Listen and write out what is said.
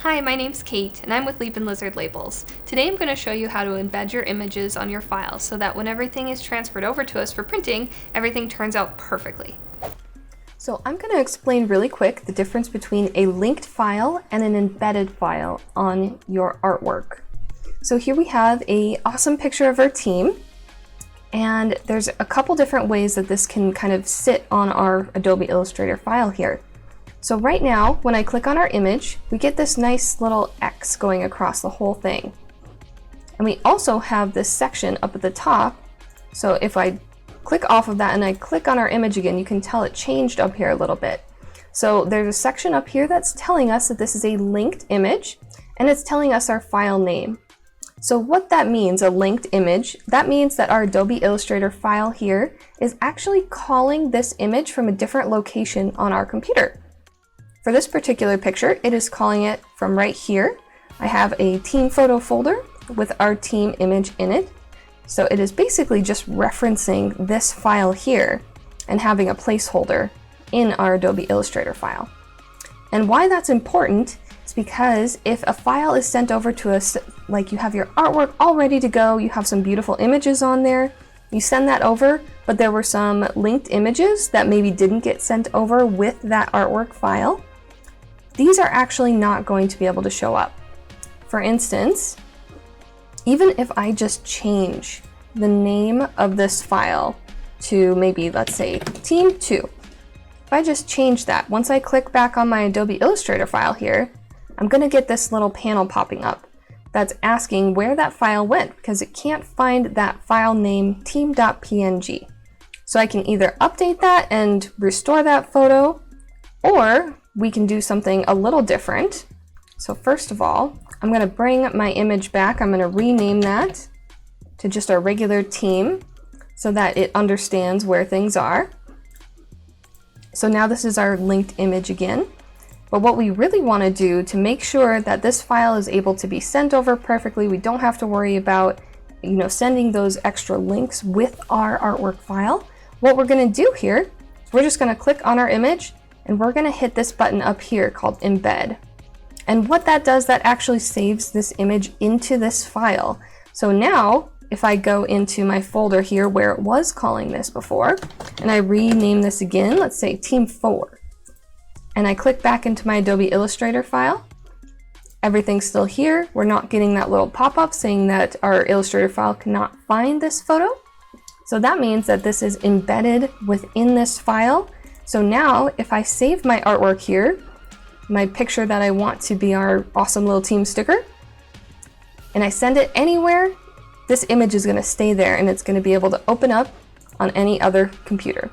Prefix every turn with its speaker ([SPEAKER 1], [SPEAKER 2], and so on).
[SPEAKER 1] Hi, my name's Kate, and I'm with Leapin Lizard Labels. Today I'm going to show you how to embed your images on your files so that when everything is transferred over to us for printing, everything turns out perfectly.
[SPEAKER 2] So I'm going to explain really quick the difference between a linked file and an embedded file on your artwork. So here we have an awesome picture of our team, and there's a couple different ways that this can kind of sit on our Adobe Illustrator file here. So right now, when I click on our image, we get this nice little X going across the whole thing. And we also have this section up at the top. So if I click off of that and I click on our image again, you can tell it changed up here a little bit. So there's a section up here that's telling us that this is a linked image, and it's telling us our file name. So what that means, a linked image, that means that our Adobe Illustrator file here is actually calling this image from a different location on our computer. For this particular picture, it is calling it from right here. I have a team photo folder with our team image in it. So it is basically just referencing this file here and having a placeholder in our Adobe Illustrator file. And why that's important is because if a file is sent over to us, like you have your artwork all ready to go, you have some beautiful images on there, you send that over, but there were some linked images that maybe didn't get sent over with that artwork file, these are actually not going to be able to show up. For instance, even if I just change the name of this file to maybe, let's say, Team 2, if I just change that, once I click back on my Adobe Illustrator file here, I'm going to get this little panel popping up that's asking where that file went because it can't find that file name team.png. So I can either update that and restore that photo, or we can do something a little different. So first of all, I'm going to bring my image back. I'm going to rename that to just our regular team so that it understands where things are. So now this is our linked image again. But what we really want to do to make sure that this file is able to be sent over perfectly, we don't have to worry about, sending those extra links with our artwork file. What we're going to do here is we're just going to click on our image and we're going to hit this button up here called Embed. And what that does, that actually saves this image into this file. So now, if I go into my folder here where it was calling this before, and I rename this again, let's say Team 4, and I click back into my Adobe Illustrator file, everything's still here. We're not getting that little pop-up saying that our Illustrator file cannot find this photo. So that means that this is embedded within this file. So now, if I save my artwork here, my picture that I want to be our awesome little team sticker, and I send it anywhere, this image is going to stay there and it's going to be able to open up on any other computer.